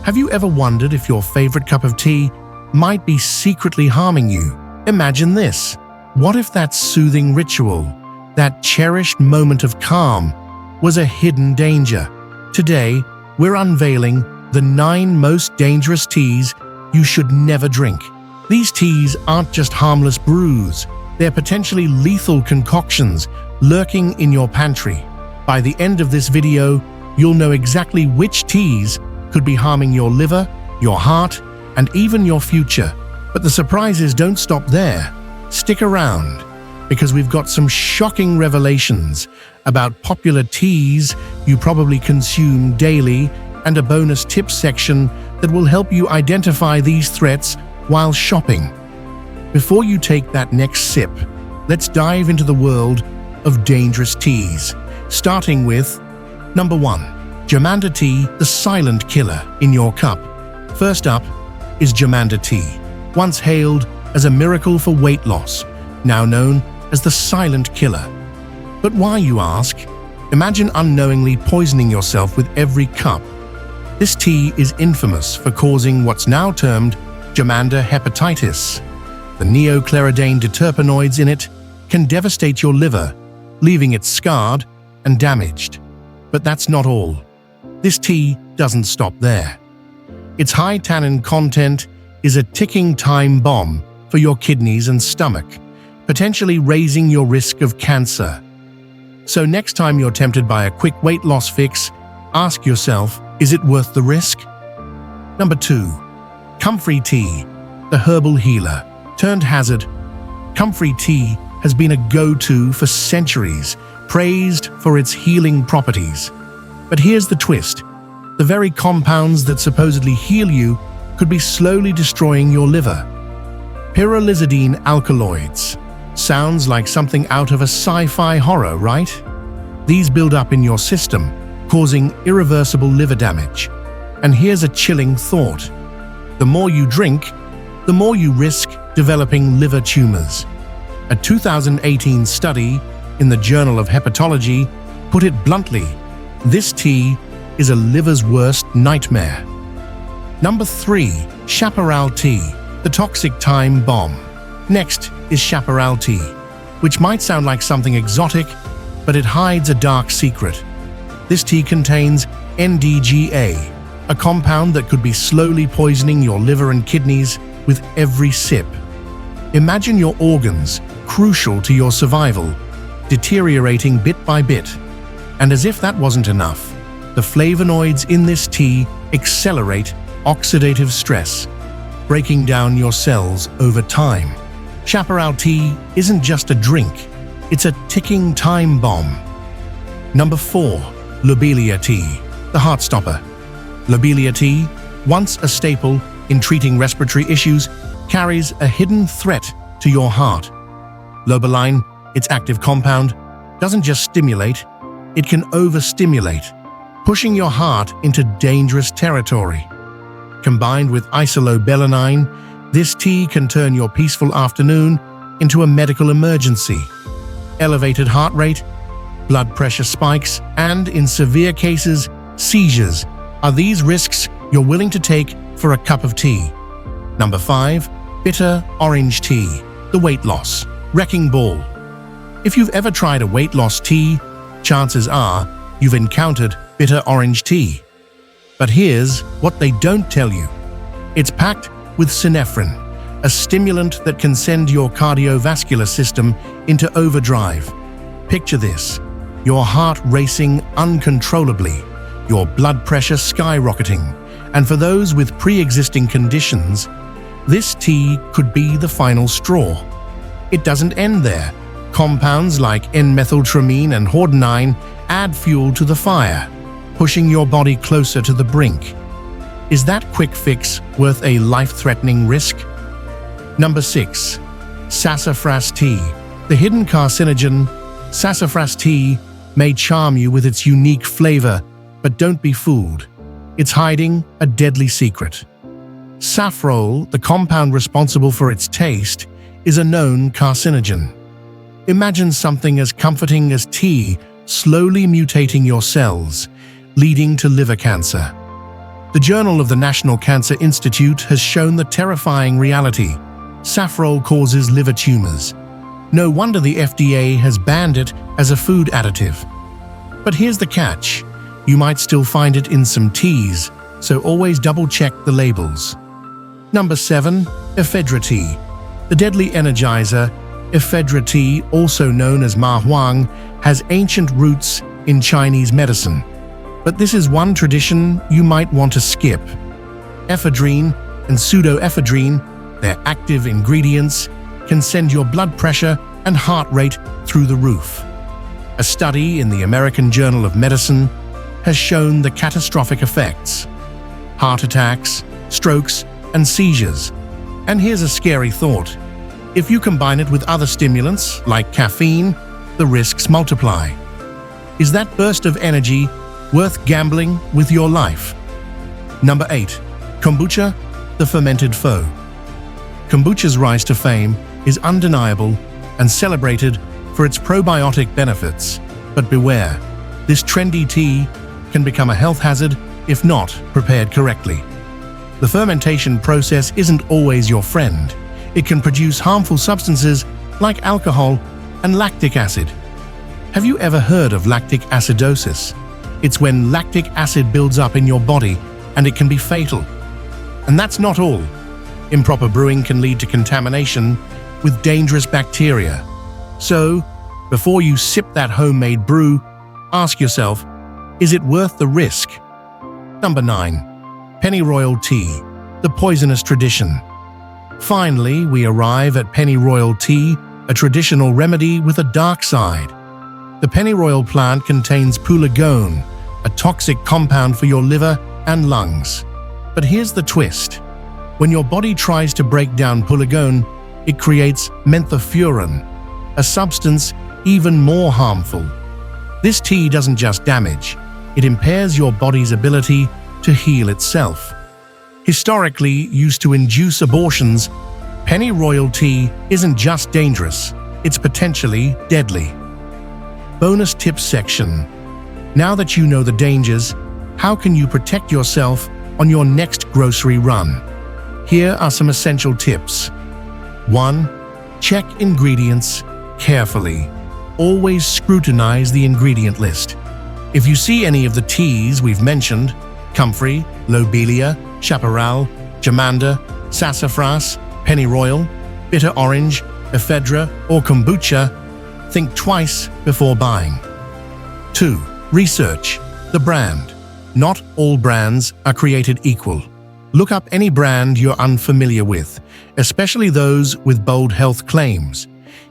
Have you ever wondered if your favorite cup of tea might be secretly harming you? Imagine this. What if that soothing ritual, that cherished moment of calm, was a hidden danger? Today, we're unveiling the 9 most dangerous teas you should never drink. These teas aren't just harmless brews, they're potentially lethal concoctions lurking in your pantry. By the end of this video, you'll know exactly which teas could be harming your liver, your heart, and even your future. But the surprises don't stop there. Stick around, because we've got some shocking revelations about popular teas you probably consume daily and a bonus tips section that will help you identify these threats while shopping. Before you take that next sip, let's dive into the world of dangerous teas, starting with number 1. Germander Tea, the silent killer in your cup. First up is Germander Tea, once hailed as a miracle for weight loss, now known as the silent killer. But why, you ask? Imagine unknowingly poisoning yourself with every cup. This tea is infamous for causing what's now termed Germander hepatitis. The neoclerodane deterpenoids in it can devastate your liver, leaving it scarred and damaged. But that's not all. This tea doesn't stop there. Its high tannin content is a ticking time bomb for your kidneys and stomach, potentially raising your risk of cancer. So next time you're tempted by a quick weight loss fix, ask yourself, is it worth the risk? Number 2. Comfrey Tea, the herbal healer turned hazard. Comfrey tea has been a go-to for centuries, praised for its healing properties. But here's the twist. The very compounds that supposedly heal you could be slowly destroying your liver. Pyrrolizidine alkaloids. Sounds like something out of a sci-fi horror, right? These build up in your system, causing irreversible liver damage. And here's a chilling thought. The more you drink, the more you risk developing liver tumors. A 2018 study in the Journal of Hepatology put it bluntly: this tea is a liver's worst nightmare. Number 3. Chaparral Tea, the toxic time bomb. Next is Chaparral Tea, which might sound like something exotic, but it hides a dark secret. This tea contains NDGA, a compound that could be slowly poisoning your liver and kidneys with every sip. Imagine your organs, crucial to your survival, deteriorating bit by bit. And as if that wasn't enough, the flavonoids in this tea accelerate oxidative stress, breaking down your cells over time. Chaparral tea isn't just a drink, it's a ticking time bomb. Number 4. Lobelia Tea, the heartstopper. Lobelia tea, once a staple in treating respiratory issues, carries a hidden threat to your heart. Lobelia, its active compound, doesn't just stimulate, it can overstimulate, pushing your heart into dangerous territory. Combined with isolobellanine, this tea can turn your peaceful afternoon into a medical emergency. Elevated heart rate, blood pressure spikes, and, in severe cases, seizures are these risks you're willing to take for a cup of tea. Number 5. Bitter orange tea, the weight loss wrecking ball. If you've ever tried a weight loss tea, chances are you've encountered bitter orange tea. But here's what they don't tell you. It's packed with synephrine, a stimulant that can send your cardiovascular system into overdrive. Picture this: your heart racing uncontrollably, your blood pressure skyrocketing, and for those with pre-existing conditions, this tea could be the final straw. It doesn't end there. Compounds like N-methyltramine and hordenine add fuel to the fire, pushing your body closer to the brink. Is that quick fix worth a life-threatening risk? Number 6. Sassafras Tea, the hidden carcinogen. Sassafras tea may charm you with its unique flavor, but don't be fooled. It's hiding a deadly secret. Saffrole, the compound responsible for its taste, is a known carcinogen. Imagine something as comforting as tea slowly mutating your cells, leading to liver cancer. The Journal of the National Cancer Institute has shown the terrifying reality. Saffrol causes liver tumors. No wonder the FDA has banned it as a food additive. But here's the catch. You might still find it in some teas, so always double-check the labels. Number 7. Ephedra tea. The deadly Energizer, Ephedra tea, also known as ma huang, has ancient roots in Chinese medicine. But this is one tradition you might want to skip. Ephedrine and pseudoephedrine, their active ingredients, can send your blood pressure and heart rate through the roof. A study in the American Journal of Medicine has shown the catastrophic effects: heart attacks, strokes, and seizures. And here's a scary thought. If you combine it with other stimulants, like caffeine, the risks multiply. Is that burst of energy worth gambling with your life? Number 8. Kombucha, the fermented foe. Kombucha's rise to fame is undeniable and celebrated for its probiotic benefits. But beware, this trendy tea can become a health hazard if not prepared correctly. The fermentation process isn't always your friend. It can produce harmful substances like alcohol and lactic acid. Have you ever heard of lactic acidosis? It's when lactic acid builds up in your body and it can be fatal. And that's not all. Improper brewing can lead to contamination with dangerous bacteria. So, before you sip that homemade brew, ask yourself, is it worth the risk? Number 9. Pennyroyal tea, the poisonous tradition. Finally, we arrive at Pennyroyal tea, a traditional remedy with a dark side. The pennyroyal plant contains pelargone, a toxic compound for your liver and lungs. But here's the twist. When your body tries to break down pelargone, it creates menthofurin, a substance even more harmful. This tea doesn't just damage, it impairs your body's ability to heal itself. Historically used to induce abortions, pennyroyal tea isn't just dangerous, it's potentially deadly. Bonus tips section. Now that you know the dangers, how can you protect yourself on your next grocery run? Here are some essential tips. 1. Check ingredients carefully. Always scrutinize the ingredient list. If you see any of the teas we've mentioned, Comfrey, Lobelia, Chaparral, Germander, Sassafras, Pennyroyal, bitter orange, Ephedra, or Kombucha, think twice before buying. 2. Research the brand. Not all brands are created equal. Look up any brand you're unfamiliar with, especially those with bold health claims.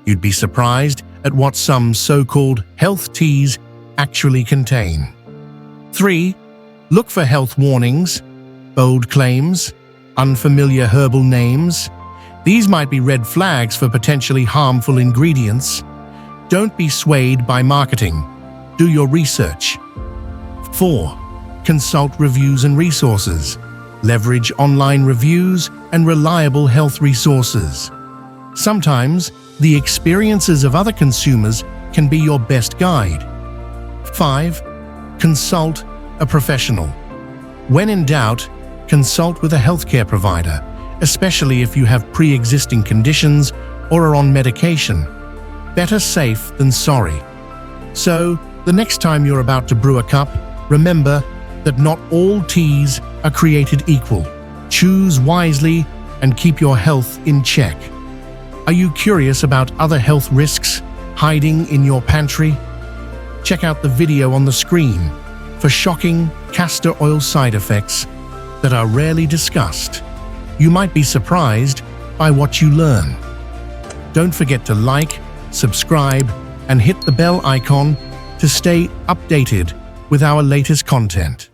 You'd be surprised at what some so-called health teas actually contain. 3. Look for health warnings, bold claims, unfamiliar herbal names. These might be red flags for potentially harmful ingredients. Don't be swayed by marketing. Do your research. 4. Consult reviews and resources. Leverage online reviews and reliable health resources. Sometimes, the experiences of other consumers can be your best guide. 5. Consult a professional. When in doubt, consult with a healthcare provider, especially if you have pre-existing conditions or are on medication. Better safe than sorry. So, the next time you're about to brew a cup, remember that not all teas are created equal. Choose wisely and keep your health in check. Are you curious about other health risks hiding in your pantry? Check out the video on the screen for shocking castor oil side effects that are rarely discussed. You might be surprised by what you learn. Don't forget to like, subscribe, and hit the bell icon to stay updated with our latest content.